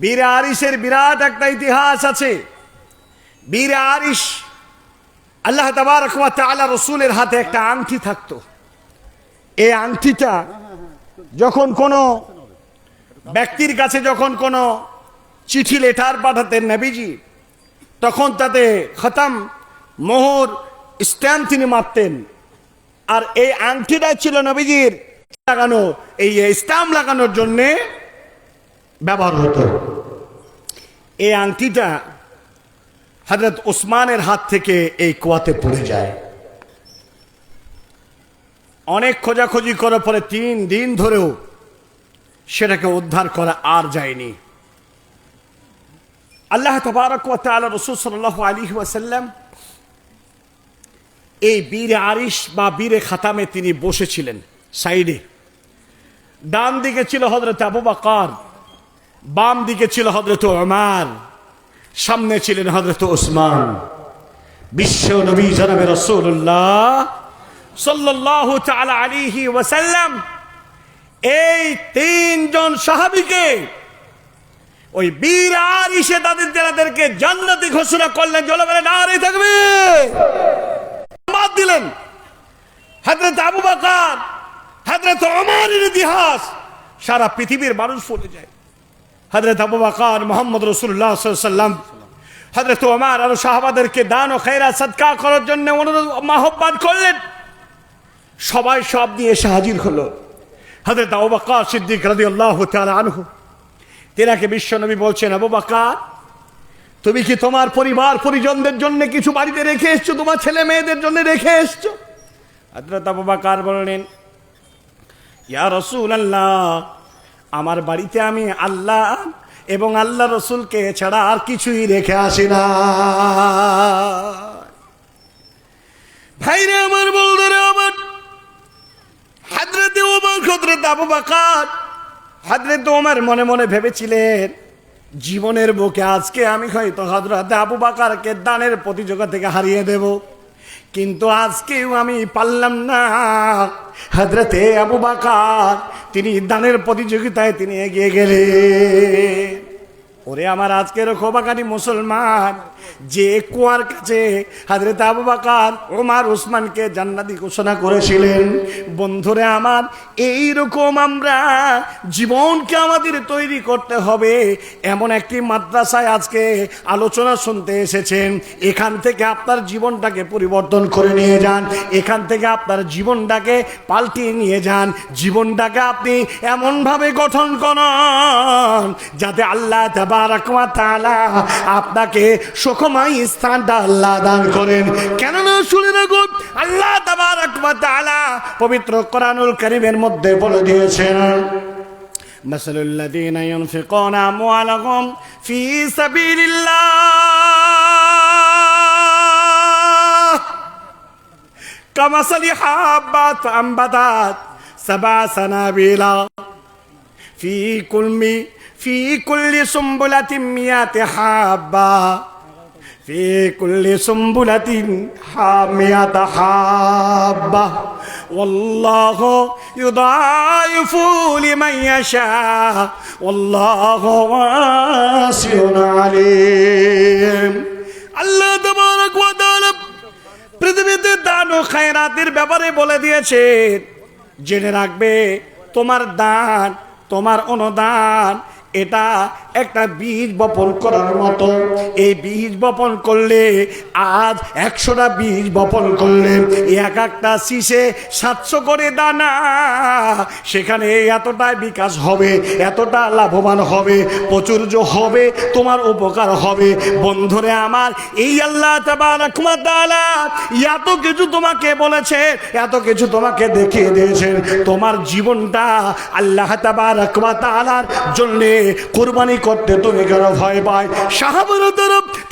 বীরে আরিশের বিরাট একটা ইতিহাস আছে। বীরে আরিশ আল্লাহ তাবারক ওয়া তাআলা রাসূলের হাতে একটা আংটি থাকতো। এই আংটিটা যখন কোনো ব্যক্তির কাছে যখন কোনো চিঠি লেটার পাঠাতেন নবীজি, তখন তাতে খতম মোহর স্ট্যাম্প তিনি মারতেন। আর এই আংটিটা ছিল নবীজির লাগানো, এই স্ট্যাম্প লাগানোর জন্যে ব্যবহার হতো। এই আংটিটা হযরত ওসমানের হাত থেকে এই কুয়াতে পড়ে যায়। অনেক খোঁজাখুঁজি করার পরে 3 দিন ধরেও সেটাকে উদ্ধার করা আর যায়নি। আল্লাহ তাবারক ওয়া তাআলা রাসূল সাল্লাল্লাহু আলাইহি ওয়াসাল্লাম এই বীরে আরিশ বা বীরে খাতামে তিনি বসেছিলেন সাইডে। ডান দিকে ছিল হযরত আবু বকর, বাম দিকে ছিল হযরত ওমর, সামনে ছিলেন হযরত ওসমান। বিশ্ব নবী জনাবে রাসূলুল্লাহ সাল্লাল্লাহু তাআলা আলাইহি ওয়াসাল্লাম এই 3 জন সাহাবীকে ওই বীর আরিশে তাদেরকে জান্নাতি ঘোষণা করলেন। জলে বলে নারে তাকবীর। বাদ দিলেন হযরত আবু বকর, হযরত ওমরের ইতিহাস সারা পৃথিবীর মানুষ পড়ে যায়। হযরত আবু বকর মুহাম্মদ রাসূলুল্লাহ সাল্লাল্লাহু আলাইহি ওয়াসাল্লাম, হযরত ওমর আর সাহাবাদেরকে দান ও খয়রাত সাদকা করার জন্য অনুরোধ আহ্বান করলেন। সবাই সব নিয়ে এসে হাজির হলো। হযরত আবু বকর সিদ্দিক রাদিয়াল্লাহু তাআলা আনহু, তেনাকে বিশ্বনবী বলছেন, আবু বকর তুমি কি তোমার পরিবার পরিজনদের জন্য কিছু বাড়িতে রেখে এসছো, তোমার ছেলে মেয়েদের জন্য রেখে এসছো? হযরত আবু বকর বললেন, ইয়া রাসূলুল্লাহ, আমার বাড়িতে আমি আল্লাহ এবং আল্লাহ রসুলকে ছাড়া আর কিছুই রেখে আসি না। ভাইরে আমার, বলদরে আমার, হযরত ওমর, হযরত আবু বকর, হযরত ওমর মনে মনে ভেবেছিলেন, জীবনের বুকে আজকে আমি হয়তো হযরত আবু বকরকে দানের প্রতিযোগিতা থেকে হারিয়ে দেব, কিন্তু আজকেও আমি পারলাম না। হযরতে আবু বকর তিনি দানের প্রতিযোগিতায় তিনি এগিয়ে গেলেন। ওরে আমার আজকের খোবাকানি মুসলমান, যে কুয়ার কাছে হযরত আবু বকর ওমর ওসমানকে জান্নাতি ঘোষণা করেছিলেন, বন্ধুরে আমার, এই রকম আমরা জীবনকে আমাদের তৈরি করতে হবে। এমন একটি মাদ্রাসায় আজকে আলোচনা শুনতে এসেছেন, এখান থেকে আপনার জীবনটাকে পরিবর্তন করে নিয়ে যান, এখান থেকে আপনার জীবনটাকে পাল্টিয়ে নিয়ে যান, জীবনটাকে আপনি এমনভাবে গঠন করুন যাতে আল্লাহ তাবারক ওয়া তাআলা আপনাকে সুখময় স্থানটা আল্লাহ দান করেন। কেননা শুনে রাখুন, আল্লাহ তাবারক ওয়া তাআলা পবিত্র কোরআনুল কারীমের মধ্যে বলে দিয়েছেন, মাসালুল লাযীনা ইউনফিকুনা আমওয়ালাহুম ফী সাবিলিল্লাহ কামাসালি হাব্বাত আম্বাতাত সাবা সানাবিলা في كل سنبلة مئة حبة في كل سنبلة مئة حبة والله يضاعف لمن يشاء والله واسع عليم। আল্লাহ তাবারক ওয়া তাআলা পৃথিবীতে দান ও খায়রাতের ব্যাপারে বলে দিয়েছেন, জেনে রাখবে তোমার দান, তোমার অনুদান এটা একটা বীজ বপন করার মতো। এই বীজ বপন করলে, আজ 100টা বীজ বপন করলে এক একটা শীষে 700 করে দানা, সেখানে এতটাই বিকাশ হবে, এতটা লাভবান হবে, প্রচুর্য হবে, তোমার উপকার হবে। বন্ধুরে আমার, এই আল্লাহ তাবারক ওয়া তাআলা এত কিছু তোমাকে বলেছে, এত কিছু তোমাকে দেখিয়ে দিয়েছেন, তোমার জীবনটা আল্লাহ তাবারক ওয়া তাআলার জন্য কুরবানি করতে তুমি কেন ভয় পায়? সাহাবারা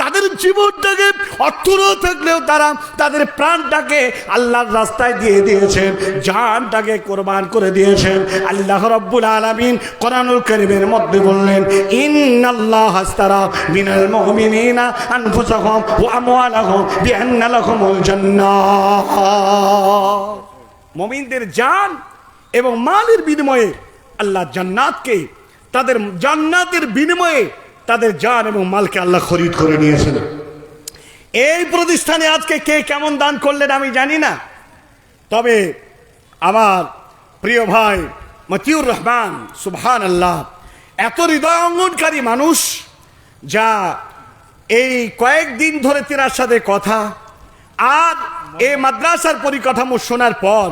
তাদের জীবনটাকে অর্থ না থাকলেও তারা তাদের প্রাণটাকে আল্লাহর রাস্তায় দিয়ে দিয়েছেন, জানটাকে কোরবান করে দিয়েছেন। আল্লাহ রাব্বুল আলামিন কোরআনুল কারীমের মধ্যে বললেন, ইন্নাল্লাহা আশতারা মিনাল মুমিনিনা আনফুসাহুম ওয়া আমওয়ালাহুম বিআন্না লাহুমুল জান্নাহ। মুমিনদের জান এবং মালের বিনিময়ে আল্লাহ জান্নাতকে তাদের জান্নাতের বিনিময়ে তাদের জান এবং মালকে আল্লাহ খরিদ করে নিয়েছেন। এই প্রতিষ্ঠানে আজকে কে কেমন দান করলেন আমি জানি না, তবে আমার প্রিয় ভাই মতিউর রহমান, সুবহানাল্লাহ, এত হৃদয়ঙ্গনকারী মানুষ, যা এই কয়েকদিন ধরে তেনার সাথে কথা, আর এই মাদ্রাসার পরিকাঠামো শোনার পর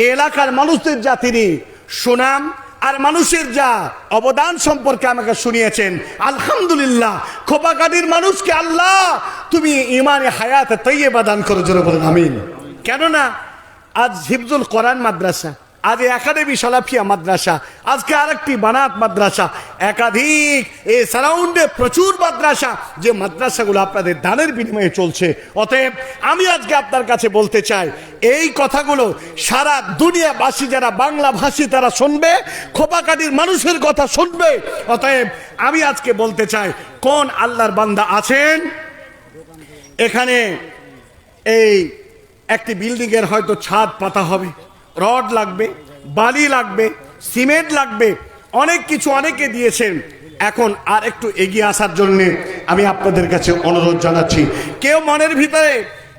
এই এলাকার মানুষদের যা তিনি সুনাম আর মানুষের যা অবদান সম্পর্কে আমাকে শুনিয়েছেন, আলহামদুলিল্লাহ। খোপাকাটির মানুষকে আল্লাহ তুমি ইমানে হায়াতে তৈয়বা দান করো, জোরে বলেন আমিন। কেননা আজ হিফজুল কোরআন মাদ্রাসা, আজ একাডেমি সালাফিয়া মাদ্রাসা, আজকে আরেকটি বানাত মাদ্রাসা, একাধিক এই সারাউন্ডে প্রচুর মাদ্রাসা, যে মাদ্রাসাগুলো আপনাদের দানের বিনিময়ে চলছে। অতএব আমি আজকে আপনার কাছে বলতে চাই, এই কথাগুলো সারা দুনিয়াবাসী যারা বাংলা ভাষী তারা শুনবে, খোপাকাটির মানুষের কথা শুনবে। অতএব আমি আজকে বলতে চাই, কোন আল্লাহর বান্দা আছেন এখানে এই একটি বিল্ডিংয়ের হয়তো ছাদ পাতা হবে, রড লাগবে, বালি লাগবে, সিমেন্ট লাগবে, অনেক কিছু অনেকে দিয়েছেন। এখন আর একটু এগিয়ে আসার জন্য আমি আপনাদের কাছে অনুরোধ জানাচ্ছি, কেউ মনের ভিতরে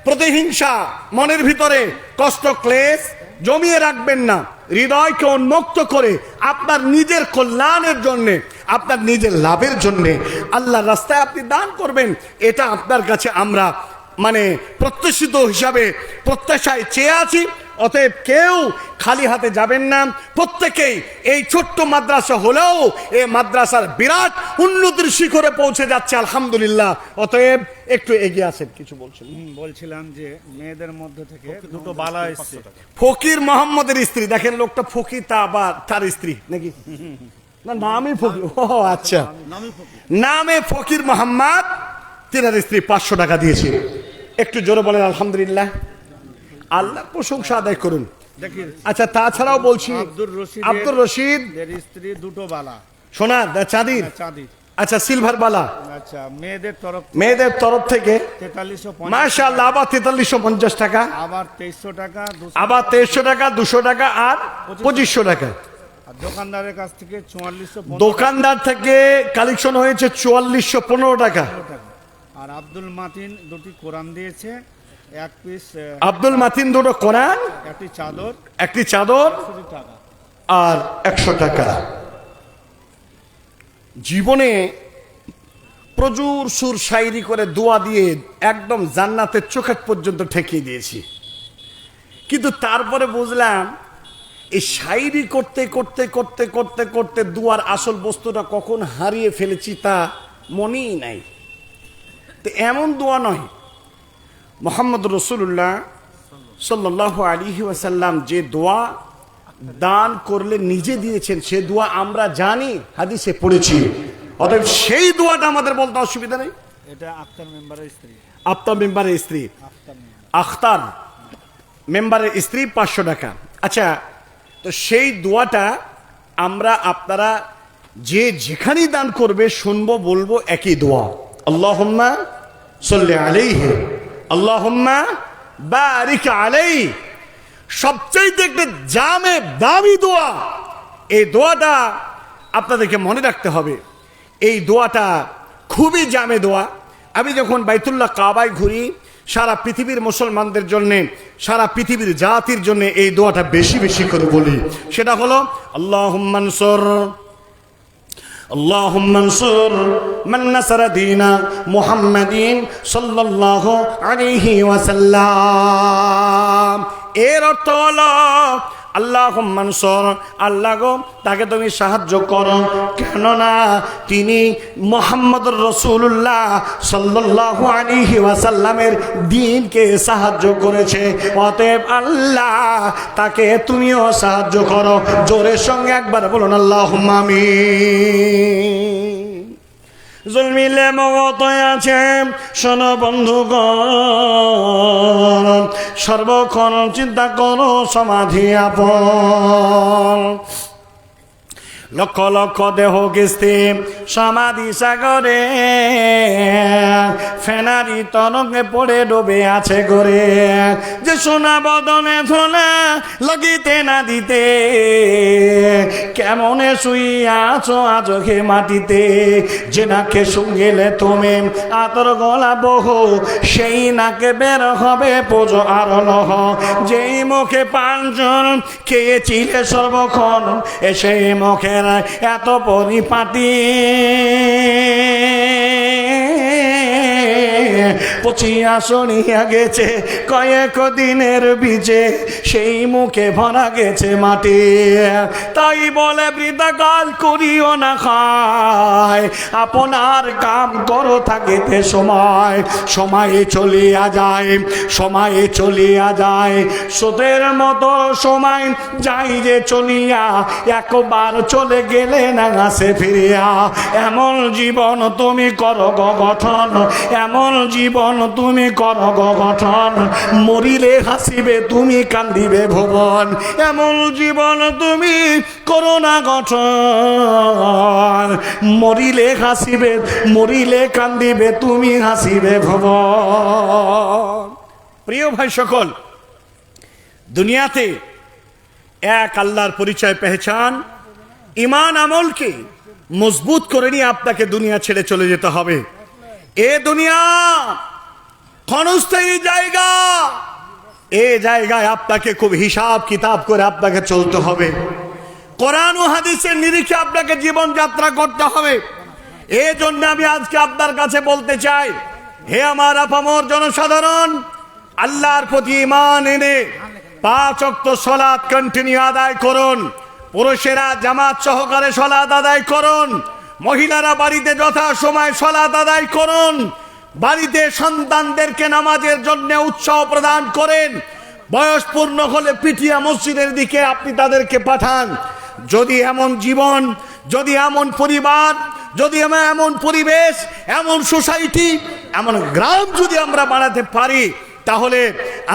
প্রতিহিংসা, মনের ভিতরে কষ্ট ক্লেশ জমিয়ে রাখবেন না। হৃদয়কে উন্মুক্ত করে আপনার নিজের কল্যাণের জন্য, আপনার নিজের লাভের জন্য আল্লাহর রাস্তায় আপনি দান করবেন। এটা আপনার কাছে আমরা প্রত্যাশিত হিসাবে প্রত্যাশায় চেয়ে আছি। অতএব কেউ খালি হাতে যাবেন না। প্রত্যেকেই এই ছোট্ট মাদ্রাসা হলেও এই মাদ্রাসার বিরাট উন্নতির শিখরে পৌঁছে যাচ্ছে, আলহামদুলিল্লাহ। অতএব একটু এগিয়ে আসেন। কিছু বলছেন? বলছিলাম যে মেয়েদের মধ্যে থেকে দুটো বালা এসছে। ফকির মোহাম্মদের স্ত্রী, দেখেন লোকটা ফকির, তা আবার তার স্ত্রী নাকি? না, নামে ফকির। ও আচ্ছা, নামে ফকির মোহাম্মদ, তিনার স্ত্রী 500 টাকা দিয়েছে। একটু জোরে বলেন আলহামদুলিল্লাহ। আল্লাহ প্রশংসা আদায় করুন। আচ্ছা, তাছাড়াও বলছি আব্দুর রশিদ স্ত্রী দুটো বালা, সোনার চাঁদির, আচ্ছা সিলভার বালা, আচ্ছা মেয়েদের তরফ থেকে 4350, মাশাআল্লাহ, আবার 4350 টাকা, আবার 2300 টাকা, আবার 2300 টাকা, 200 টাকা আর 2500 টাকা। দোকানদারের কাছ থেকে 4415, দোকানদার থেকে কালেকশন হয়েছে 4415 টাকা। আর আব্দুল মাতিন দুটি কোরআন দিয়েছে, এক পিস আব্দুল মাতিন দুটো কোরআন, একটি চাদর আর 100 টাকা। জীবনে প্রচুর সুর শায়রি করে দোয়া দিয়ে একদম জান্নাতের চোখের পর্যন্ত ঠেকিয়ে দিয়েছি, কিন্তু তারপরে বুঝলাম এই শায়রি করতে করতে করতে করতে করতে দুয়ার আসল বস্তুটা কখন হারিয়ে ফেলেছি তা মনেই নাই। তো এমন দোয়া নয়, মুহাম্মদ রাসূলুল্লাহ সাল্লাল্লাহু আলাইহি ওয়াসাল্লাম যে দোয়া দান করলে নিজে দিয়েছেন, সে দোয়া আমরা জানি, হাদিসে পড়েছি। অতএব সেই দোয়াটা আমাদের বলতে অসুবিধা নেই। এটা আখতার মেম্বারের স্ত্রী, আফতাব মেম্বারের স্ত্রী, আখতার মেম্বারের স্ত্রী 500 টাকা। আচ্ছা, তো সেই দোয়াটা আমরা আপনারা যে যেখানেই দান করবে শুনবো, বলবো একই দোয়া, আল্লাহুম্মা সাল্লি আলাইহি, আল্লাহুম্মা বারিক আলাইহি। সবচেয়ে একটা জামে দামি দোয়া। এই দোয়াটা আপনাদেরকে মনে রাখতে হবে। এই দোয়াটা খুবই জামে দোয়া। আমি যখন বাইতুল্লাহ কাবায় ঘুরি, সারা পৃথিবীর মুসলমানদের জন্য, সারা পৃথিবীর জাতির জন্য এই দোয়াটা বেশি বেশি করে বলি। সেটা হলো আল্লাহুম্মা আনসুর, আল্লাহুম্মা আনসুর মান নাসারা দীনা মুহাম্মাদিন সাল্লাল্লাহু আলাইহি ওয়াসাল্লাম। এর অর্থ হলো আল্লাহুম্মা আনসুর, আল্লাহ গো তাকে তুমি সাহায্য করো, কেননা তিনি মুহাম্মদুর রাসূলুল্লাহ সাল্লাল্লাহু আলাইহি ওয়াসাল্লামের দ্বীনকে সাহায্য করেছে। অতএব আল্লাহ তাকে তুমিও সাহায্য করো। জোরের সঙ্গে একবার বলুন আল্লাহুম্মা আমিন। জুলমিলে মগতয় আছে, শোনো বন্ধুগণ, সর্বক্ষণ চিন্তা করো সমাধি আপন। লক্ষ লক্ষ দেহ কিস্তি সমাধি সাগরে, ফেনারি তরঙ্গে পড়ে ডুবে আছে গরে। যে সোনা বদনে ধোলা লাগিতে না দিতে, কেমনে শুইয়া আছো আজকে মাটিতে। যে নাকে শুঙ্গিলে তুমি আতর গলা বহু, সেই নাকে বের হবে পুজো আর লহ। যেই মুখে পাঁচজন খেয়েছিলে সর্বক্ষণ, সেই মুখের এত পরিপাটি। পচিয়া শনিয়া গেছে কয়েক দিনের বীজে, সেই মুখে ভরা গেছে মাটি। তাই বলে বৃদ্ধাকাল করিও না খায়, আপনার কাম করো থাকিতে সময়। সময়ে চলিয়া যায়, সময়ে চলিয়া যায়, স্রোতের মতো সময় যাই যে চলিয়া, একবার চলে গেলে না আসে ফিরিয়া। এমন জীবন তুমি করো গঠন, এমন জীবন তুমি করো গঠন। মরিলে হাসিবে তুমি কান্দিবে ভুবন, এমন জীবন তুমি করো না গঠন। মরিলে হাসিবে, মরিলে কান্দিবে তুমি হাসিবে ভুবন। প্রিয় ভাই সকল, দুনিয়াতে এক আল্লাহর পরিচয় পেহচান, ইমান আমলকে মজবুত করে নিয়ে আপনাকে দুনিয়া ছেড়ে চলে যেতে হবে। এ দুনিয়া ক্ষণস্থায়ী জায়গা, এ জায়গায় আপনাকে খুব হিসাব কিতাব করে আপনাকে চলতে হবে। কোরআন ও হাদিসের নিরিখে আপনাকে জীবন যাত্রা করতে হবে। এই জন্য আমি আজকে আপনার কাছে বলতে চাই, হে আমার আপামর জনসাধারণ, আল্লাহর প্রতি ঈমান এনে 5 ওয়াক্ত সালাত কন্টিনিউ আদায় করুন। পুরুষেরা জামাত সহকারে সালাত আদায় করুন, মহিলারা বাড়িতে যথা সময় সালাত আদায় করুন। বাড়িতে সন্তানদেরকে নামাজের জন্য উৎসাহ প্রদান করেন। বয়স পূর্ণ হলে পিটিয়া মসজিদের দিকে আপনি তাদেরকে পাঠান। যদি এমন জীবন, যদি এমন পরিবার, যদি এমন পরিবেশ, এমন সোসাইটি, এমন গ্রাম যদি আমরা বানাতে পারি, তাহলে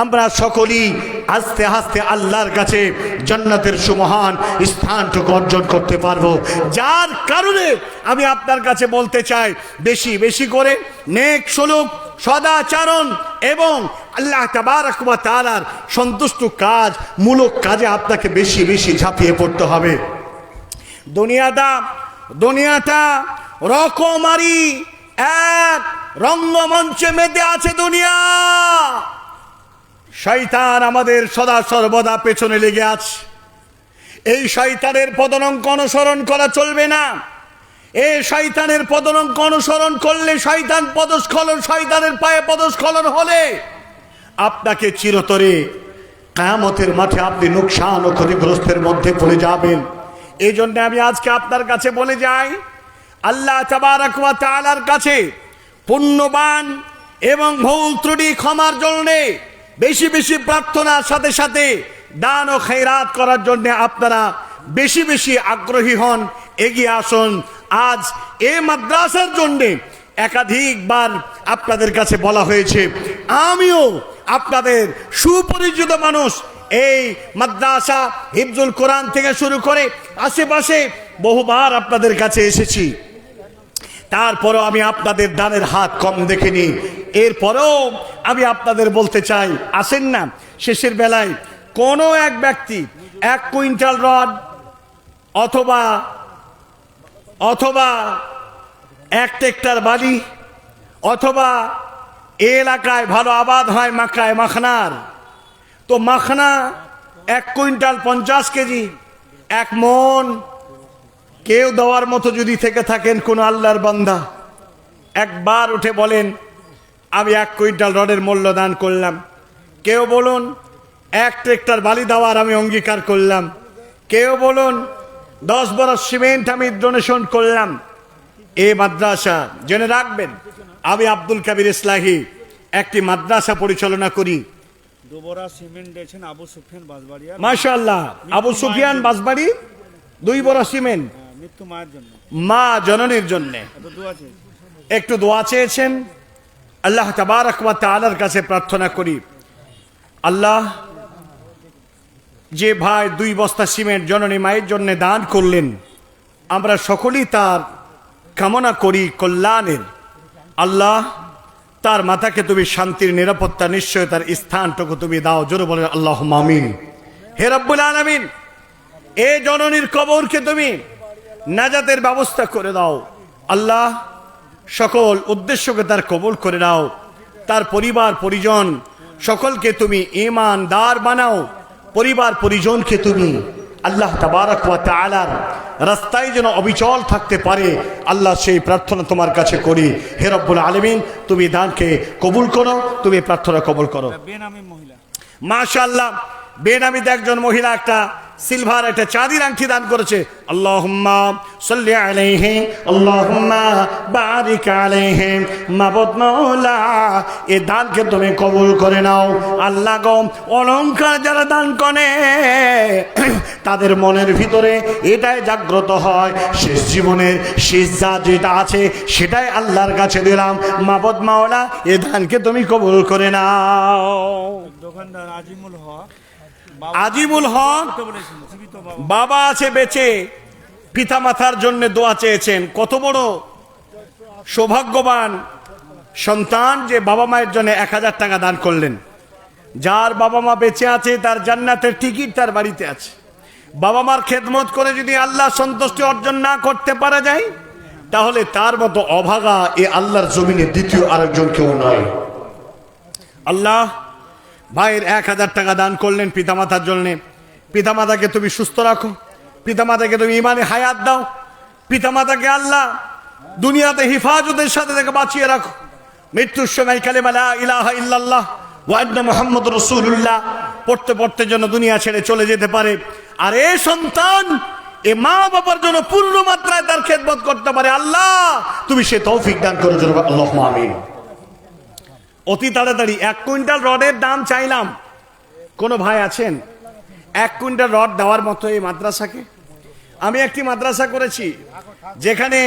আমরা সকলেই আস্তে আস্তে আল্লাহর কাছে জান্নাতের সুমহান স্থানটুকু অর্জন করতে পারবো। যার কারণে আমি আপনার কাছে বলতে চাই, বেশি বেশি করে নেক সুলুক, সদাচরণ এবং আল্লাহ তাবারক ওয়া তাআলার সন্তুষ্ট কাজ, মূলক কাজে আপনাকে বেশি বেশি ঝাঁপিয়ে পড়তে হবে। দুনিয়াটা রকমারি এক রঙ্গমঞ্চে মেতে আছে দুনিয়া। শয়তান আমাদের সদা সর্বদা পেছনে লেগে আছে। এই শয়তানের পদঙ্ক অনুসরণ করা চলবে না। এই শয়তানের পদঙ্ক অনুসরণ করলে শয়তান পদস্খলন, শয়তানের পায়ে পদস্খলন হলে আপনাকে চিরতরে কিয়ামতের মাঠে আপনি নুকসান ও ক্ষতিগ্রস্তের মধ্যে পড়ে যাবেন। এই জন্য আমি আজকে আপনার কাছে বলে যাই, আল্লাহ তাবারক ওয়া তাআলার কাছে পুণ্যবান এবং ভুল ত্রুটি ক্ষমার জন্য বেশি বেশি প্রার্থনার সাথে সাথে দান ও খৈরাত করার জন্য আপনারা বেশি বেশি আগ্রহী হন, এগিয়ে আসুন। আজ এই মাদ্রাসার জন্য একাধিকবার আপনাদের কাছে বলা হয়েছে, আমিও আপনাদের সুপরিচিত মানুষ। এই মাদ্রাসা হিফজুল কোরআন থেকে শুরু করে আশেপাশে বহুবার আপনাদের কাছে এসেছি। তারপরেও আমি আপনাদের দানের হাত কম দেখিনি। এরপরেও আমি আপনাদের বলতে চাই, আসেন না শেষের বেলায় কোনো এক ব্যক্তি 1 কুইন্টাল রড অথবা 1 ট্রেক্টর বালি, অথবা এ এলাকায় ভালো আবাদ হয় মাকায় মাখনার, তো মাখনা 1 কুইন্টাল 50 কেজি, 1 মন কেউ দেওয়ার মতো যদি থেকে থাকেন কোন আল্লাহর বান্দা, একবার উঠে বলেন আমি 1 কুইন্টাল রডের মূল্য দান করলাম। কেউ বলুন 1 ট্রেক্টর বালি দেওয়ার আমি অঙ্গীকার করলাম। কেউ বলুন 10 বরস সিমেন্ট আমি ডোনেশন করলাম। এই মাদ্রাসা জেনে রাখবেন, আমি আব্দুল কাবির ইসলাহি একটি মাদ্রাসা পরিচালনা করি। 2 বরা সিমেন্ট দিয়েছেন আবু সুফিয়ান বাসবাড়িয়া। মাশাআল্লাহ, আবু সুফিয়ান বাসবাড়ি 2 বরা সিমেন্ট মৃত্যু মায়ের জন্য, মা জননীর জন্য একটু দোয়া চেয়েছেন। আল্লাহ তাবারক ওয়া তাআলার কাছে প্রার্থনা করি, আল্লাহ যে ভাই 2 বস্তা সিমেন্ট জননী মায়ের জন্য দান করলেন, আমরা সকলেই তার কামনা করি কল্যাণের। আল্লাহ তার মাথাকে তুমি শান্তির নিরাপত্তা নিশ্চয়তার স্থানটুকু তুমি দাও, জোরে বলেন আল্লাহুম্মা আমিন। হে রব্বুল আলামিন, এই জননীর কবরকে তুমি নাজাতের ব্যবস্থা করে দাও। আল্লাহ সকল উদ্দেশ্যকে তার কবুল করে দাও, তার পরিবার পরিজন সকলকে তুমি ঈমানদার বানাও, পরিবার পরিজনকে তুমি আল্লাহ তাবারক ওয়া তাআলার রাস্তায় যেন অবিচল থাকতে পারে। আল্লাহ সেই প্রার্থনা তোমার কাছে করি। হে রব্বুল আলামিন, তুমি দানকে কবুল করো, তুমি প্রার্থনা কবুল করো। বেনামী মহিলা, মাশাআল্লাহ, বেনামিতে একজন মহিলা একটা সিলভার একটা চাঁদির আংটি দান করেছে। আল্লাহুম্মা সাল্লি আলাইহি আল্লাহুম্মা বারিক আলাইহি। মাবুদ মাওলা, এই দানকে তুমি কবুল করে নাও। আল্লাহ গো, অলংকার যারা দান করে তাদের মনের ভিতরে এটাই জাগ্রত হয়, শেষ জীবনের শেষ যা যেটা আছে সেটাই আল্লাহর কাছে দিলাম। মাবুদ মাওলা, এই দানকে তুমি কবুল করে নাও। দোকানদার আজিমুল হক, আজিমুল হক বলেছেন জীবিত বাবা, বাবা আছে বেঁচে, পিতা মাতার জন্য দোয়া চেয়েছেন। কত বড় সৌভাগ্যবান সন্তান যে বাবা মায়ের জন্য 1000 টাকা দান করলেন। যার বাবা মা বেঁচে আছে তার জান্নাতের টিকিট তার বাড়িতে আছে। বাবা মার খেদমত করে যদি আল্লাহ সন্তুষ্টি অর্জন না করতে পারা যায়, তাহলে তার মতো অভাগা এ আল্লাহর জমিনে দ্বিতীয় আরেকজন কেউ নয়। আল্লাহ ভাইয়ের 1000 টাকা দান করলেন পিতামাতার জন্যে। পিতামাতাকে তুমি সুস্থ রাখো, পিতামাতাকে তুমি ইমানে হায়াত দাও, পিতামাতাকে আল্লাহ দুনিয়াতে হিফাজতের সাথে থেকে বাঁচিয়ে রাখো। মৃত্যুর সময় কালেমা লা ইলাহা ইল্লাল্লাহ ওয়া আন্না মুহাম্মাদুর রাসূলুল্লাহ পড়তে পড়তে যেন দুনিয়া ছেড়ে চলে যেতে পারে। আর এই সন্তান এ মা বাবার জন্য পূর্ণ মাত্রায় তার খেদমত করতে পারে। আল্লাহ তুমি সে তৌফিক দান করো, জোরে আল্লাহুম্মা আমিন। অতি তাড়াতাড়ি 1 কুইন্টাল রডের দাম চাইলাম। কোনো ভাই আছেন 1 কুইন্টাল রড দেওয়ার মতো এই মাদ্রাসাকে? আমি একটি মাদ্রাসা করেছি যেখানে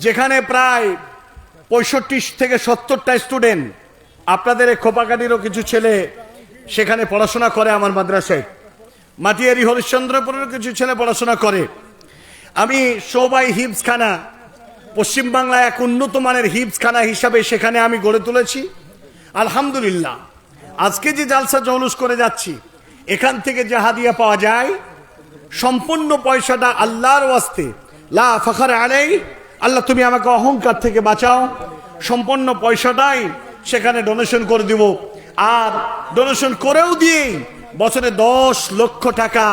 যেখানে প্রায় 65 থেকে 70টা স্টুডেন্ট, আপনাদের এই খোপাকাটিরও কিছু ছেলে সেখানে পড়াশোনা করে আমার মাদ্রাসায়। মাটিয়ারি হরিশ্চন্দ্রপুরের কিছু ছেলে পড়াশোনা করে। আমি সবাই হিফজখানা, পশ্চিমবাংলায় এক উন্নত মানের হিফজখানা হিসাবে সেখানে আমি গড়ে তুলেছি। আলহামদুলিল্লাহ, আজকে যে জালসা জৌলুস করে যাচ্ছি, এখান থেকে যে হাদিয়া পাওয়া যায় সম্পূর্ণ পয়সাটা আল্লাহর ওয়াস্তে, লা ফখর আলাই, আল্লাহ তুমি আমাকে অহংকার থেকে বাঁচাও, সম্পূর্ণ পয়সাটাই সেখানে ডোনেশন করে দিব। আর ডোনেশন করেও দিয়ে বছরে 10 লক্ষ টাকা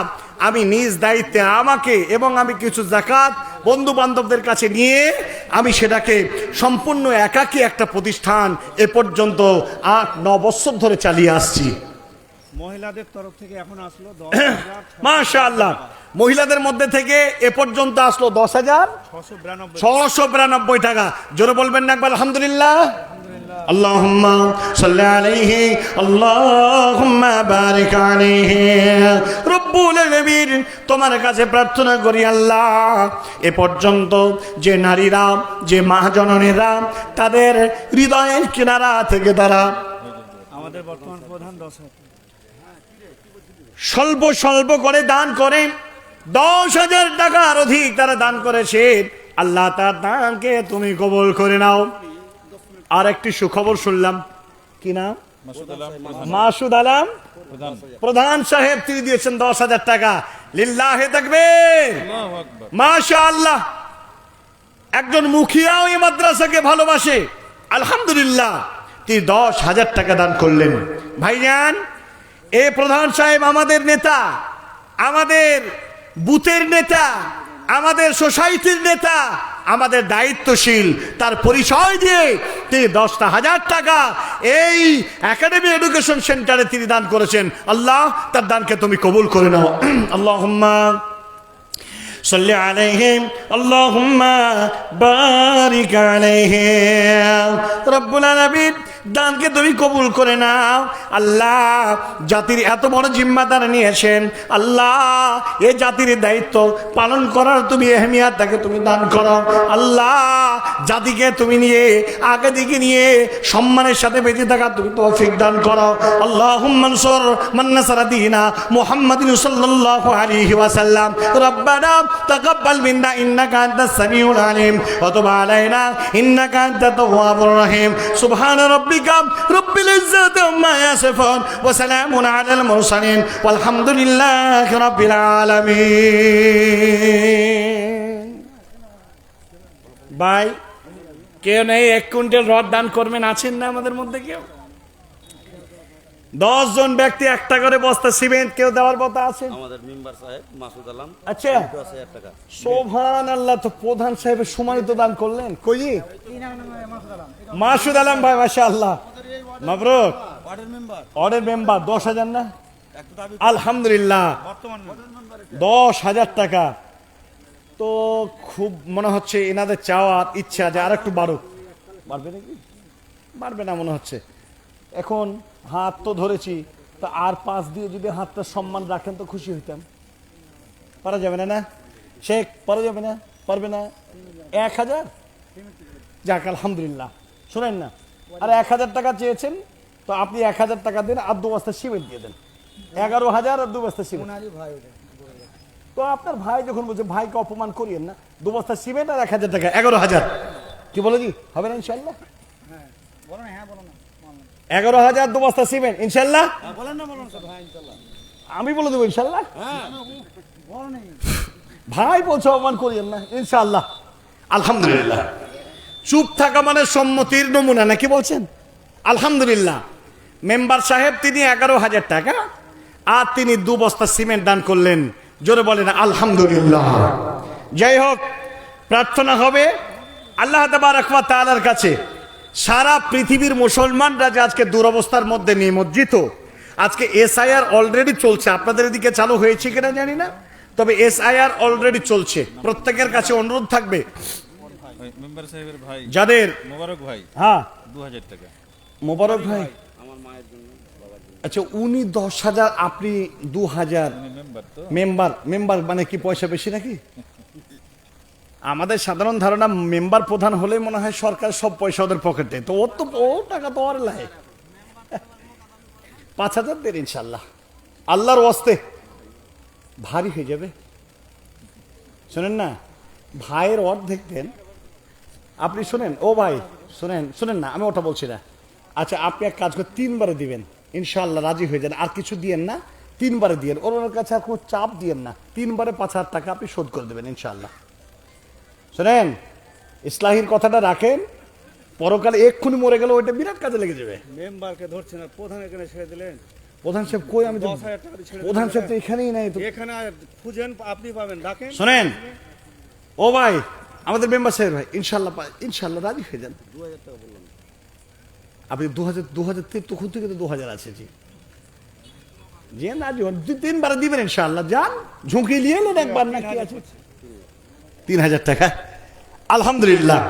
আমি নিজ দায়িত্বে আমাকে এবং আমি কিছু যাকাত বন্ধু বান্ধবদের কাছে নিয়ে আমি সেটাকে সম্পূর্ণ একাকী একটা প্রতিষ্ঠান এ পর্যন্ত 8-9 বছর ধরে চালিয়ে আসছি। মহিলাদের তরফ থেকে এখন আসলো 10,000 মাশাআল্লাহ, মহিলাদের মধ্যে থেকে এ পর্যন্ত আসলো 10,692 692 টাকা। জোরে বলবেন না একবার আলহামদুলিল্লাহ। আল্লাহুম্মা সাল্লি আলাইহি আল্লাহুম্মা বারিক আলাইহি। রব্বুল আলামিন, তোমার কাছে প্রার্থনা করি আল্লাহ, এ পর্যন্ত যে নারীরা, যে মা জননীরা তাদের হৃদয়ের কিনারা থেকে তারা আমাদের বর্তমান প্রধান 10,000 স্বল্প স্বল্প করে দান করে 10,000 টাকার অধিক তারা দান করেছে। আল্লাহ তার দানকে তুমি কবুল করে নাও। আর একটি সুখবর শুনলাম, কি নাম? মাসুদ আলম প্রধান সাহেব, তিনি দিয়েছেন 10,000 টাকা। লিল্লাহে তাকবীর, মাশাআল্লাহ। একজন মুখিয়াও এই মাদ্রাসাকে ভালোবাসে, আলহামদুলিল্লাহ, তিনি 10,000 টাকা দান করলেন। ভাইজান, এ প্রধান সাহেব আমাদের নেতা, আমাদের বুথের নেতা, আমাদের সোসাইটির নেতা, আমাদের দায়িত্বশীল, তার পরিচয় দিয়ে তিনি 10,000 টাকা এই একাডেমি এডুকেশন সেন্টারে তিনি দান করেছেন। আল্লাহ তার দানকে তুমি কবুল করে নাও। আল্লাহুম্মা সাল্লি আলাইহি আল্লাহুম্মা বারিক আলাইহি। রব্বুল আলামিন, দানকে তুমি কবুল করে নাও। আল্লাহ জাতির এত বড় জিম্মাদার নিয়েছেন, আল্লাহ এই জাতির দায়িত্ব পালন করার তুমি এহমিয়াত তাকে তুমি দান করো। আল্লাহ জাতিকে তুমি নিয়ে আগে দিকে নিয়ে সম্মানের সাথে বেঁচে থাকা তুমি তৌফিক দান করো। আল্লাহুম্মা আনসুর মান নাসারা দীনা মুহাম্মাদিন সাল্লাল্লাহু আলাইহি ওয়াসাল্লাম। রব্বানা তাকাব্বাল মিন্না ইন্নাকা আনতাস সামিউল আলিম ওয়া তুব আলাইনা ইন্নাকা আনতাত তাওয়াবুর রহিম। সুবহানা রাব্বিকা রাব্বিল ইজ্জাতি আম্মা ইয়াসিফুন ওয়া সালামুন আলাল মুরসালিন ওয়ালহামদুলিল্লাহি রাব্বিল আলামিন। ভাই কেউ নেই 1 কুইন্টাল রড দান করবেন? আছেন না আমাদের মধ্যে কেউ? 10 জন ব্যক্তি একটা করে বস্তা সিমেন্ট কেউ দেওয়ার কথা আছে? আমাদের মেম্বার সাহেব মাসুদ আলম আচ্ছা 10,000 টাকা। সুবহানাল্লাহ, তো প্রধান সাহেবের সম্মানিত দান করলেন। কই মাসুদ আলম ভাই, মাশাআল্লাহ, মাবরুক। অর্ডার মেম্বার 10,000 না? আলহামদুলিল্লাহ, 10,000 টাকা। তো খুব মনে হচ্ছে এনাদের চাওয়ার ইচ্ছা যে আর একটু বাড়ুক। বাড়বে নাকি? বাড়বে না মনে হচ্ছে। এখন হাত তো ধরেছি, তো আর 5 দিয়ে যদি হাতটা সম্মান রাখেন তো খুশি হইতাম। পারা যাবে না? না শেখ, পারা যাবে না? পারবে না? 1,000 যাক, আলহামদুলিল্লাহ। শোনেন না, আর 1,000 টাকা চেয়েছেন, তো আপনি 1,000 টাকা দিন আর 2 বস্তা সিমেন্ট দিয়ে দেন। 11,000 আর 2 বস্তা সিমেন্ট। তো আপনার ভাই যখন বলছে, ভাইকে অপমান করিয়েন না। 2 বস্তা সিমেন্ট আর 1,000 টাকা, 11,000। কি বলে জি, হবে না ইনশাল্লাহ? 11,000 2 বস্তা সিমেন্ট ইনশাল্লাহ। আমি বলে দেবো ইনশাল্লাহ। ভাই বলছে অপমান করিয়েন না, ইনশাল্লাহ। আলহামদুলিল্লাহ। চুপ থাকা মানে সম্মতির নমুনা নাকি বলছেন? আলহামদুলিল্লাহ। মেম্বার সাহেব তিনি 11,000 টাকা আর তিনি 2 বস্তা সিমেন্ট দান করলেন। জোরে বলেন আলহামদুলিল্লাহ। যাই হোক, প্রার্থনা হবে আল্লাহ তাবারক ওয়া তাআলার কাছে, সারা পৃথিবীর মুসলমানরা যে আজকে দুরবস্থার মধ্যে নিমজ্জিত, আজকে SIR অলরেডি চলছে। আপনাদের এদিকে চালু হয়েছে কিনা জানি না, তবে SIR অলরেডি চলছে। প্রত্যেকের কাছে অনুরোধ থাকবে, মেম্বার সাহেবের ভাই যাদের মোবারক ভাই, হ্যাঁ 2,000 টাকা। মোবারক ভাই, আমার মায়ের জন্য, বাবার জন্য। আচ্ছা উনি 10,000, আপনি 2,000। মেম্বার তো মেম্বার মানে কি পয়সা বেশি নাকি? আমাদের সাধারণ ধারণা মেম্বার প্রধান হলে মনে হয় সরকার সব পয়সা ওদের পকেটে, তো ও টাকা তো আর লাই। 5,000 দেন ইনশাল্লাহ, আল্লাহর ওয়াস্তে। ভারী হয়ে যাবে। শোনেন না, ভাইয়ের অর্ধেক দেন আপনি। শোনেন ও ভাই, শোনেন না, আমি ওটা বলছি না। আচ্ছা আপনি এক কাজ করে 3 বারে দিবেন ইনশাল্লাহ, রাজি হয়ে যান। আর কিছু দিয়েন না, 3 বারে দিয়েন। ওনার কাছে আর কোনো চাপ দিয়েন না। 3 বারে 5,000 টাকা আপনি শোধ করে দেবেন ইনশাল্লাহ। শোনেন, ইসলাহির কথাটা রাখেন, পরকালে এক্ষুনি মরে গেল ওইটা বিরাট কাজে লেগে যাবে। মেম্বারকে ধরছেন আর প্রধান এখানে ছেড়ে দিলেন। প্রধান সাহেব কই? আমি তো 10,000 টাকা দিয়ে ছেড়ে প্রধান দিলেন। সাহেব তো এখানেই নাই তো। এখানে আর খুঁজেন, আপনি পাবেন, ডাকেন। শোনেন ও ভাই, আমাদের মেম্বার সাহেব ভাই, ইনশাল্লাহ রাজি হয়ে যান। 2,000 টাকা বললাম। আপনি 2,000 তখন থেকে তো 2,000 আছে। জি জি না, জি 3 বারে দিবেন ইনশাল্লাহ। যান, ঝুঁকি নিয়ে নেন একবার, না কি আছে? 3,000 টাকা, আলহামদুলিল্লাহ।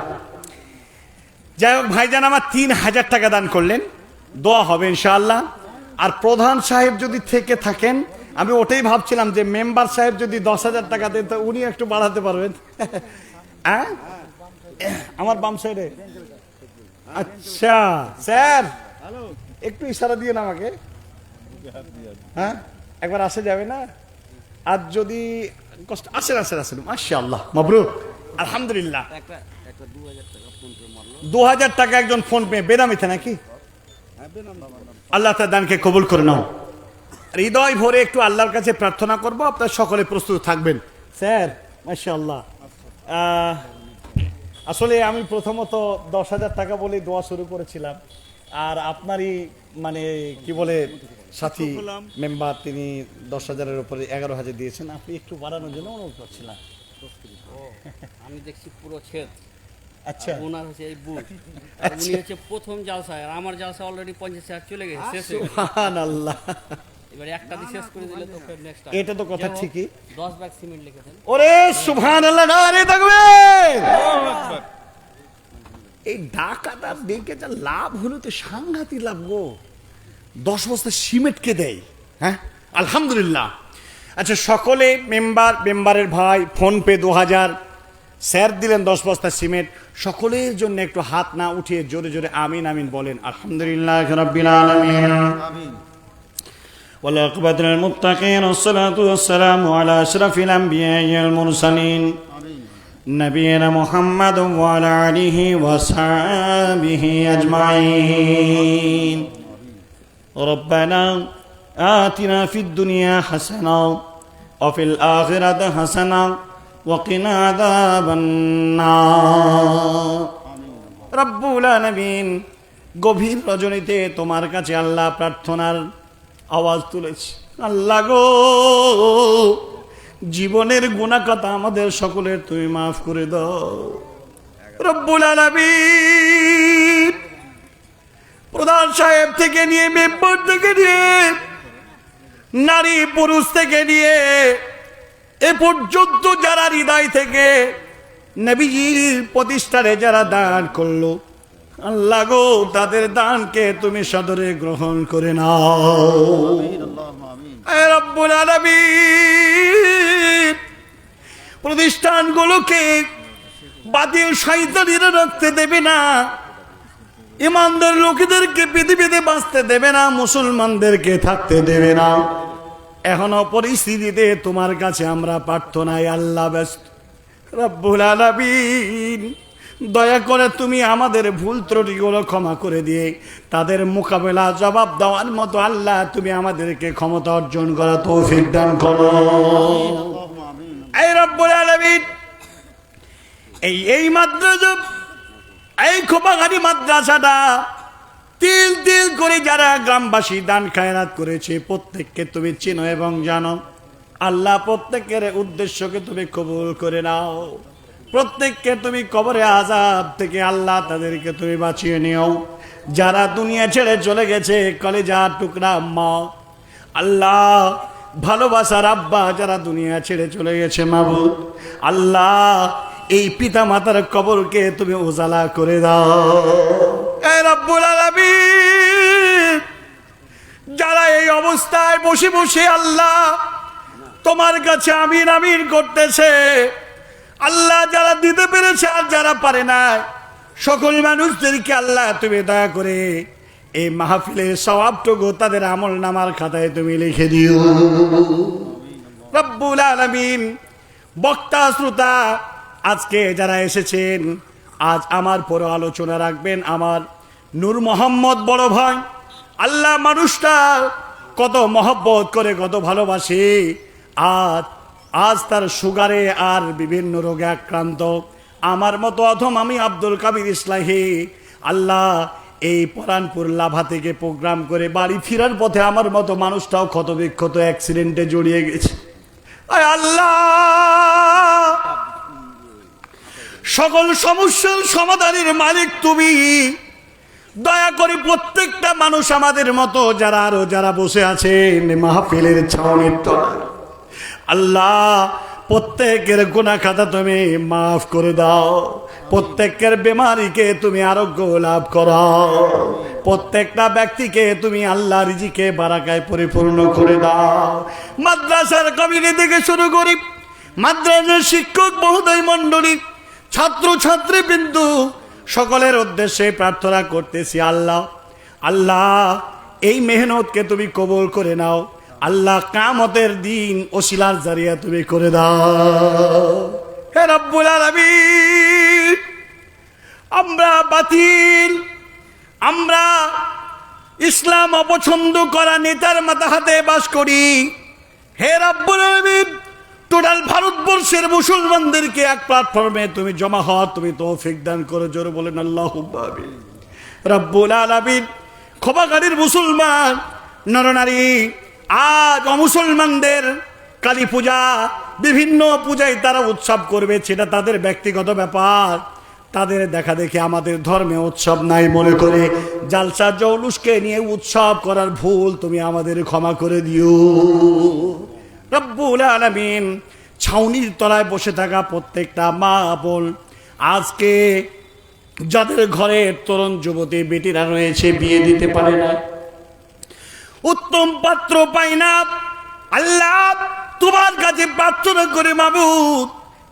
যাই হোক, ভাইজান আমার 3,000 টাকা দান করলেন, দোয়া হবে ইনশাআল্লাহ। আর প্রধান সাহেব যদি থেকে থাকেন, আমি ওটাই ভাবছিলাম যে মেম্বার সাহেব যদি 10,000 টাকা দেন তো উনি একটু বাড়াতে পারবেন। হ্যাঁ, আমার বাম সাইডে। আচ্ছা স্যার, একটু ইশারা দিয়ে আমাকে। হ্যাঁ, একবার আসে যাবে না? আর যদি কষ্ট আসেন মাশাআল্লাহ, মাবরুক, আলহামদুলিল্লাহ। একটা 2,000 টাকা ফোন পে মারলো। 2,000 টাকা একজন ফোন পে বেনামিতে নাকি? আল্লাহ তার দানকে কবুল করে নাও। হৃদয় ভরে একটু আল্লাহর কাছে প্রার্থনা করব, আপনার সকলে প্রস্তুত থাকবেন। স্যার মাশাআল্লাহ, আসলে আমি প্রথমত 10,000 টাকা বলে দোয়া শুরু করেছিলাম, আর আপনারই মানে কি বলে সাথী মেম্বার তিনি 10,000-এর উপরে 11,000 দিয়েছেন। আপনি একটু বাড়ানোর জন্য অনুরোধ করছিলাম। আমি দেখছি পুরো ছেদ। আচ্ছা, ওনার হচ্ছে এই বুট, আর উনি হচ্ছে প্রথম জালসায়, আর আমার জালসা অলরেডি 50,000 চলে গেছে, শেষ হয়ে গেছে। সুবহানাল্লাহ। এবারে একটা দিয়ে শেষ করে দিলে তো নেক্সট এটা তো কথা ঠিকই। 10 ব্যাগ সিমেন্ট লিখেছেন। ওরে সুবহানাল্লাহ, নারে তাকবীর। এই ডাকাটা দেখে যা লাভ হলো, তো সাংঘাতিক লাভ গো। 10 বস্তা সিমেন্টকে দেয়। হ্যাঁ, আলহামদুলিল্লাহ। আচ্ছা, সকলে মেম্বারের ভাই ফোন পে 2,000, স্যার দিলেন 10 বস্তা সিমেন্ট, সকলের জন্য একটু হাত না উঠিয়ে জোরে জোরে আমিন আমিন বলেন। আলহামদুলিল্লাহ রাব্বিল আলামিন। والعاقبة للمتقين والصلاة والسلام على أشرف الأنبياء والمرسلين نبينا محمد وعلى آله وصحبه أجمعين. ربنا آتنا في الدنيا حسنة وفي الآخرة حسنة وقنا عذاب النار. রব্বুল আলামিন, গভীর রজনীতে তোমার কাছে আল্লাহ প্রার্থনার আওয়াজ তুলেছি। আল্লাহ গো, জীবনের গুনাহ কথা আমাদের সকলের তুমি মাফ করে দাও। রব্বুল আলামিন, প্রধান সাহেব থেকে নিয়ে মেম্বার থেকে নিয়ে নারী পুরুষ থেকে নিয়ে এ পর্যন্ত যারা হৃদয় থেকে নবীজির প্রতিষ্ঠানে যারা দান করলো, আল্লাহ গো, তাদের দানকে তুমি সদরে গ্রহণ করে নাও। এ রব্বুল আলামিন, প্রতিষ্ঠানগুলোকে বাতিল শয়তানিরা রাখতে দেবে না, ইমানদার লোকেদেরকে পৃথিবীতে বাঁচতে দেবে না, মুসলমানদেরকে থাকতে দেবে না। এখনো পরিস্থিতিতে তোমার কাছে আমরা প্রার্থনায় আল্লাহ ব্যস্ত। রব্বুল আলামিন, দয়া করে তুমি আমাদের ভুল ত্রুটিগুলো ক্ষমা করে দিয়ে তাদের মোকাবেলা জবাব দেওয়ার মতো আল্লাহ তুমি আমাদেরকে ক্ষমতা অর্জন করা তৌফিক দান করো। এই রব্বুল আলামিন, এই মাদ্রাসা, এই খোপাঘাটি মাদ্রাসাটা তিল তিল করে যারা গ্রামবাসী দান খায়রাত করেছে প্রত্যেককে তুমি চিনো এবং জানো। আল্লাহ, প্রত্যেকের উদ্দেশ্যকে তুমি কবুল করে নাও। প্রত্যেককে তুমি কবরে আযাব থেকে আল্লাহ তাদেরকে তুমি বাঁচিয়ে নিও। যারা দুনিয়া ছেড়ে চলে গেছে, কলেজার টুকরা মা, আল্লাহ ভালোবাসার আব্বা যারা দুনিয়া ছেড়ে চলে গেছে, মাবুদ আল্লাহ, এই পিতা মাতার কবরকে তুমি উজালা করে দাও। এ রব্বুল আলামিন, যারা এই অবস্থায় বসে বসে আল্লাহ তোমার কাছে আমিন আমিন করতেছে, আল্লাহ যারা দিতে পেরেছে আর যারা পারে না, সকল মানুষদেরকে আল্লাহ তুমি দয়া করে এই মাহফিলের সওয়াবটুকু তাদের আমল নামার খাতায় তুমি লিখে দিও। রব্বুল আলামিন, বক্তা শ্রোতা আজকে যারা এসেছেন, আজ আমার পরে আলোচনা রাখবেন আমার নূর মোহাম্মদ বড় ভাই। আল্লাহ, মানুষটা কত মহব্বত করে, কত ভালোবাসে, আজ তার সুগারে আর বিভিন্ন রোগে আক্রান্ত। আমার মতো অথম আমি আব্দুল কাবির ইসলাহি, আল্লাহ এই পরানপুর লাভা থেকে প্রোগ্রাম করে বাড়ি ফেরার পথে আমার মতো মানুষটাও ক্ষত বিক্ষত অ্যাক্সিডেন্টে জড়িয়ে গেছে। আল্লাহ, সকল সমস্যার সমাধানের মালিক তুমি। দয়া করে প্রত্যেকটা মানুষ আমাদের মতো যারা বসে আছেন মাহফিলের ছাউনির তলায়, আল্লাহ প্রত্যেকের গুনাহ খাতা তুমি মাফ করে দাও। প্রত্যেকের বেমারিকে তুমি আরোগ্য লাভ করাও। প্রত্যেকটা ব্যক্তিকে তুমি আল্লাহ রিজিকে বারাকায় পরিপূর্ণ করে দাও। মাদ্রাসার কমিটি থেকে শুরু করি, মাদ্রাসার শিক্ষক মহোদয় মণ্ডলী, ছাত্র ছাত্রী বিন্দু, সকলের উদ্দেশ্যে প্রার্থনা করতেছি। আল্লাহ এই মেহনতকে তুমি কবুল করে নাও। আল্লাহ, কিয়ামতের দিন ওসিলার জারিয়া তুমি করে দাও। হে রব্বুল আলামিন, আমরা বাতিল, আমরা ইসলাম অপছন্দ করা নেতার মাথা হাতে বাস করি। হে রব্বুল আলামিন, টোটাল ভারতবর্ষের মুসলমানদেরকে এক প্ল্যাটফর্মে তুমি জমা হওয়ার তুমি তৌফিক দান করো। জোরে বলেন আল্লাহুম্মা আমিন। রব্বুল আলামিন, খোপাঘাটির মুসলমান নরনারী আজ অমুসলমানদের কালী পূজা, বিভিন্ন পূজায় তারা উৎসব করবে, সেটা তাদের ব্যক্তিগত ব্যাপার। তাদের দেখা দেখি আমাদের ধর্মে উৎসব নাই মনে করে জালসা জৌলুসকে নিয়ে উৎসব করার ভুল তুমি আমাদের ক্ষমা করে দিও। রব্বুল আলামিন, ছাউনির তলায় বসে থাকা প্রত্যেকটা মা বোন, আজকে যাদের ঘরে তরুণ যুবতী বেটিরা রয়েছে, বিয়ে দিতে পারে না, উত্তম পাত্র পাই না, আল্লাহ তোমার কাছে প্রার্থনা করে মাবুদ,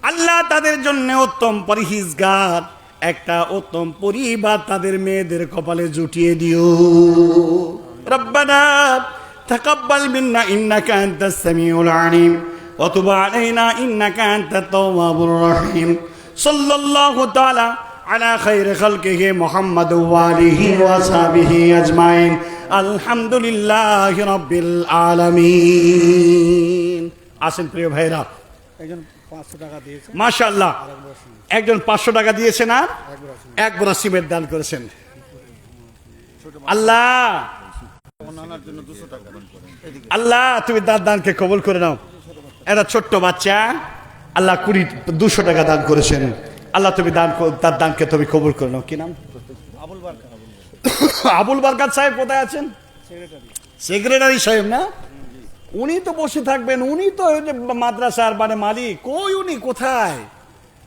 আল্লাহ তাদের জন্য উত্তম পরহেজগার একটা উত্তম পরিবার তাদের মেয়েদের কপালে জুটিয়ে দিও। রব্বানা তাকাব্বাল মিন্না ইন্নাকা আনতাস সামিউল আলিম ওয়া তুব আলাইনা ইন্নাকা আনতাত তাওয়াবুর রহিম। সাল্লাল্লাহু তাআলা আলা খায়রি খালকিহি মুহাম্মাদ ওয়া আলিহি ওয়া সাহবিহি আজমাইন। আলহামদুলিল্লাহি রাব্বিল আলামিন। আসেন প্রিয় ভাইরা, একজন 500 টাকা দিয়েছে, মাশাআল্লাহ, একজন 500 টাকা দিয়েছেন আর এক বোরা সিমেন্ট দান করেছেন। আল্লাহ ওনার জন্য 200 টাকা দান করেন। আল্লাহ তুমি তার দানকে কবুল করে নাও। একটা ছোট্ট বাচ্চা আল্লাহ 200 টাকা দান করেছেন। আল্লাহ তুমি তার দানকে তুমি কবুল করে নাও। কি নাম? আবুল বারকাত, আবুল বারকাত সাহেব কোথায় আছেন? সেক্রেটারি। সেক্রেটারি সাহেব না? উনি তো বসে থাকবেন, উনি তো ওই যে মাদ্রাসার মানে মালিক। কই উনি কোথায়?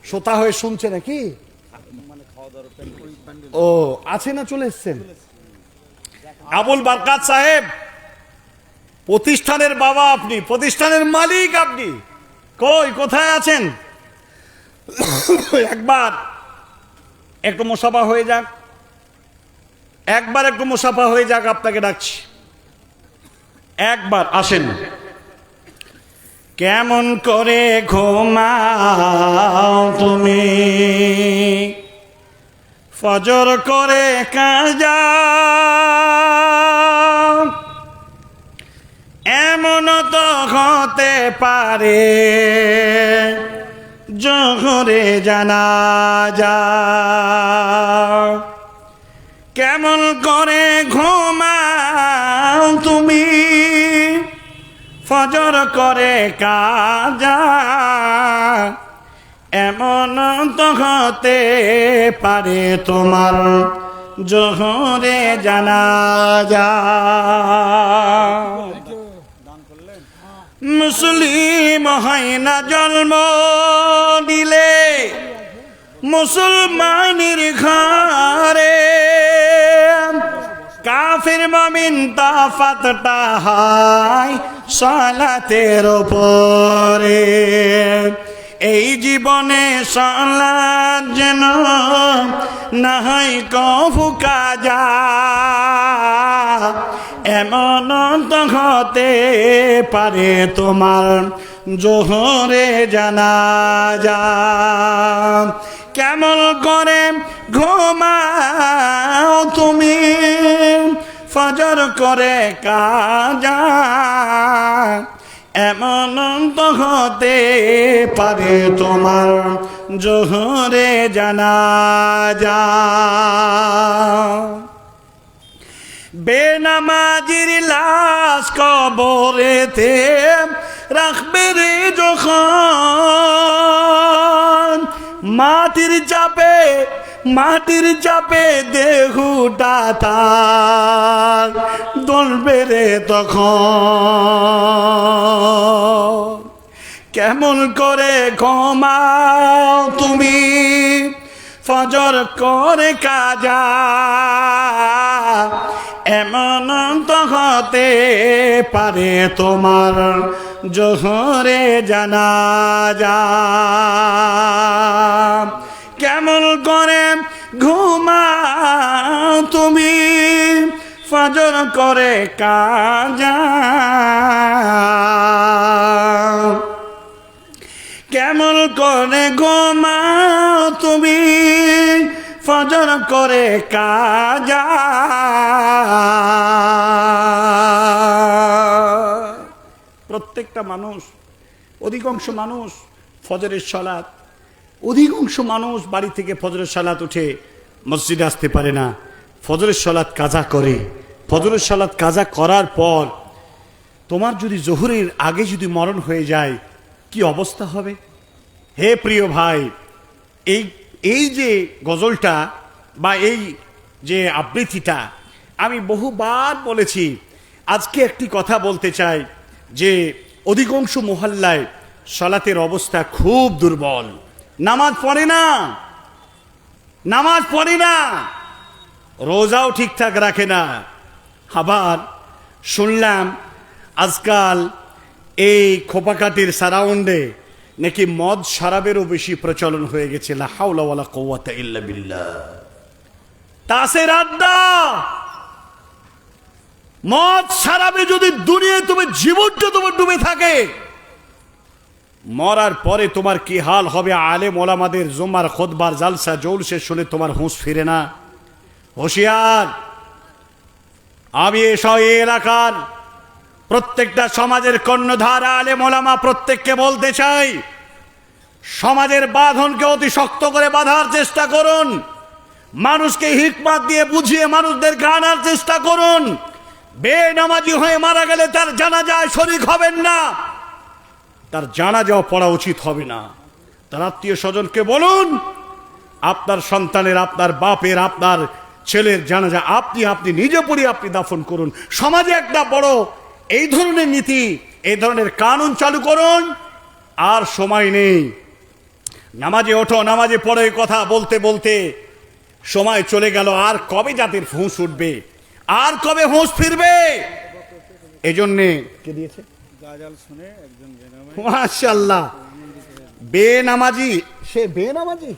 শ্রোতা হয়ে শুনছে নাকি? ও আছে না, চলে এসছেন? আবুল বারকাত সাহেব প্রতিষ্ঠানের বাবা, আপনি প্রতিষ্ঠানের মালিক, আপনি কই কোথায় আছেন? একবার একটু মুসাফা হয়ে যাক, একবার একটু মুসাফা হয়ে যাক, আপনাকে ডাকছি একবার আসেন। কেমন করে ঘুমাও তুমি, ফজর করে কাজা, এমন তো হতে পারে জোহরে জানাজা। কেমন করে ঘুমাও তুমি, ফজর করে কাজা, এমন তো হতে পারে তোমার জোহরে জানাজা। মুসলিম হয় না জন্ম দিলে মুসলমানের ঘরে, কাফির মুমিন তফাতটা হয় সালাতের উপরে। এই জীবনে সালাত যেন না হয় কভু কাজা, এমন তো হতে পারে তোমার জোহরে জানাজা। কেমন করে ঘুমাও তুমি, ফজর করে কাজা, এমন তো হতে পারে তোমার জোহরে জানাজা। বেনামাজির লাশ কবরেতে রাখবে রে যখন, মাটির চাপে দেহুটা তার দলবে রে তখন। কেমন করে ঘুমাও তুমি, ফজর করে কাজা, এমন তো হতে পারে তোমার জোহরে জানাজা। কেমন করে ঘুমাও তুমি, ফজর করে কাজা, কেমন করে ঘুমাও তুমি, ফজর করে কাজা। প্রত্যেকটা মানুষ, অধিকাংশ মানুষ ফজরের সালাত, অধিকাংশ মানুষ বাড়ি থেকে ফজরের সালাত উঠে মসজিদে আসতে পারে না, ফজরের সালাত কাজা করে। ফজরের সালাত কাজা করার পর তোমার যদি জোহরের আগে যদি মরণ হয়ে যায় কি অবস্থা হবে? হে প্রিয় ভাই, এই যে গজলটা বা এই যে আবৃত্তিটা আমি বহুবার বলেছি। আজকে একটি কথা বলতে চাই যে অধিকাংশ মহল্লায় সালাতের অবস্থা খুব দুর্বল। নামাজ পড়ে না, রোজাও ঠিকঠাক রাখে না। আবার শুনলাম আজকাল এই খোপাকাটির সারাউন্ডে নাকি মদ শরাবেরও বেশি প্রচলন হয়ে গেছে? লা হাওলা ওয়ালা কুওয়াতা ইল্লা বিল্লাহ। তাসের আড্ডা, মদ শরাবে যদি দুনিয়ায় তোমার জীবনটা তোমার ডুবে থাকে, মরার পরে তোমার কি হাল হবে? আলেম ওলামাদের জুমার খুতবার জালসা জলসে শুনে তোমার হুঁশ ফিরে না। হুঁশিয়ার! আমি এই এলাকার প্রত্যেকটা সমাজের কর্ণধার আলেম ওলামা প্রত্যেককে বলতে চাই, সমাজের বাঁধনকে অতি শক্ত করে বাঁধার চেষ্টা করুন। মানুষকে হিকমত দিয়ে বুঝিয়ে মানুষদেরকে আনার চেষ্টা করুন। বেনামাজি হয়ে মারা গেলে তার জানাজায় শরীক হবেন না, তার জানাজাও পড়া উচিত হবে না। তার আত্মীয় স্বজনকে বলুন, আপনার সন্তানের, আপনার বাপের, আপনার ছেলের জানাজা আপনি নিজে পড়ে আপনি দাফন করুন। সমাজে একটা বড় এই ধরনের নীতি, এই ধরনের কানুন চালু করুন। আর সময় নেই, নামাজে ওঠো, নামাজে পড়ে কথা বলতে বলতে সময় চলে গেল। আর কবে জাতির হুঁশ উঠবে? আর কবে হুঁশ ফিরবে? এজন্যে কে দিয়েছে? গাজাল শুনে একজন বেনামে মাশাআল্লাহ। বেনামাজি, সে বেনামাজি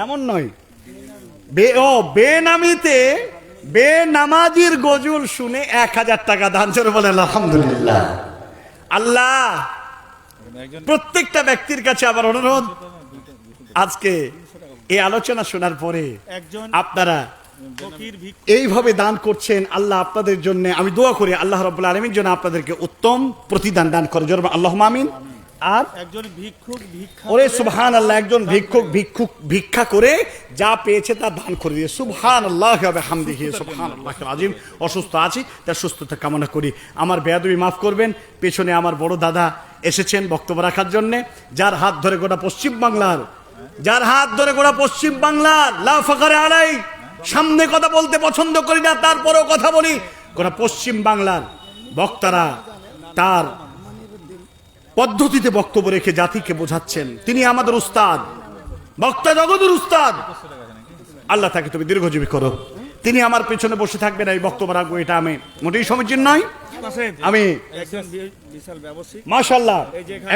এমন নয়। বেনামিতে বেনামাজির গজল শুনে 1000 টাকা দান করে বলেন আলহামদুলিল্লাহ। আল্লাহ প্রত্যেকটা ব্যক্তির কাছে আবার অনুরোধ, আজকে এই আলোচনা শোনার পরে একজন আপনারা ফকির ভিক্ষুক এইভাবে দান করছেন, আল্লাহ আপনাদের জন্য, আমি দোয়া করি আল্লাহ রাব্বুল আলামিন যেন আপনাদেরকে উত্তম প্রতিদান দান করে। জোরে আল্লাহুম্মা আমিন। আর একজন ভিক্ষুক ভিক্ষা ওরে করে সুবহানাল্লাহ, একজন ভিক্ষুক ভিক্ষা করে যা পেয়েছে তা দান করে দিয়ে সুবহানাল্লাহ ওয়া বিহামদিহি সুবহানাল্লাহিল আযীম। অসুস্থ আছি, তার সুস্থতা কামনা করি। আমার বেয়াদবি মাফ করবেন। পেছনে আমার বড় দাদা এসেছেন বক্তব্য রাখার জন্য, যার হাত ধরে গোটা পশ্চিম বাংলার, লা ফাখরে আলাই, সামনে কথা বলতে পছন্দ করি না, তারপরেও কথা বলি। গোটা পশ্চিম বাংলার বক্তারা তার পদ্ধতিতে বক্তব্য রেখে জাতিকে বোঝাচ্ছেন। তিনি আমাদের উস্তাদ, বক্তা জগতের উস্তাদ। আল্লাহ তাকে তুমি দীর্ঘজীবী করো। তিনি আমার পেছনে বসে থাকবেন, এই বক্তব্য রাখবো, এটা আমি মোটেই সমীচীন নয়। আমি একজন বিশাল ব্যবসায়ী, মাশাআল্লাহ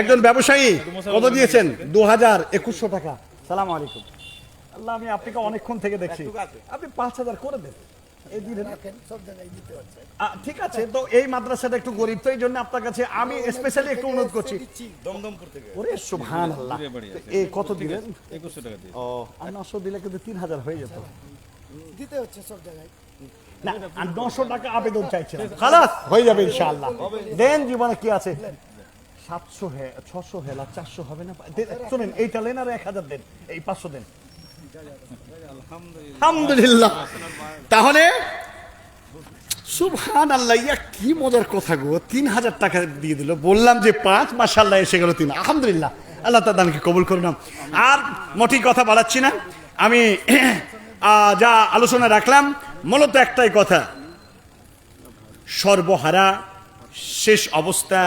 একজন ব্যবসায়ী। কত দিয়েছেন? 2100 টাকা। সালাম আলাইকুম। আল্লাহ, আমি আপনাকে অনেকক্ষণ থেকে দেখছি, আপনি 5000 করে দেন। এই দিলেন, ঠিক আছে। তো এই মাদ্রাসাটা একটু গরিব, তো এই জন্য আপনার কাছে আমি স্পেশালি একটু অনুরোধ করছি। দমদমপুর থেকে ওরে সুবহানাল্লাহ, এই কত দিলেন? 2100 টাকা দিয়ে। ও, আর 900 দিলে কিন্তু 3000 হয়ে যেত। দিতে হচ্ছে সব জায়গায়। না, আর 900 টাকা আবেদন চাইছিলাম, খালাস হয়ে যাবে ইনশাআল্লাহ। দেন, জীবনে কি আছে? 700 হে, 600 হেলা 400 হবে না? শুনেন, এইটা লেন আর 1000 দেন, এই 500 দেন। আলহামদুলিল্লাহ। তাহলে সুবহানাল্লাহ, ইয়া কি মজার কথা গো, 3000 টাকা দিয়ে দিল। বললাম যে 5, মাশাআল্লাহ এসে গেল 3। আলহামদুলিল্লাহ, আল্লাহ তার দানকে কবুল করুন। আর মোটেই কথা বাড়াচ্ছি না, আমি যা আলোচনা রাখলাম মূলত একটাই কথা, সর্বহারা শেষ অবস্থা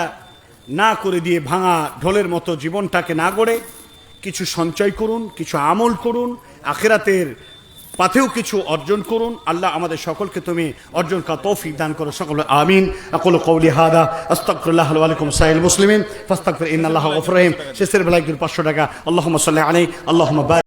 না করে দিয়ে ভাঙা ঢোলের মতো জীবনটাকে না গড়ে কিছু সঞ্চয় করুন, কিছু আমল করুন, আখিরাতের পাথেও কিছু অর্জন করুন। আল্লাহ আমাদের সকলকে তুমি অর্জন করার তৌফিক দান করো, সকলে আমিন। আকুলু কওলি হাদা আস্তাগফিরুল্লাহ ওয়া লাকুম সাইল মুসলিমিন ফাস্তাগফির ইন্নাল্লাহা গফুরুর রহিম। শেষের বেলায় 500 টাকা। আল্লাহুম্মা সাল্লি আলাইহি আল্লাহুম্মা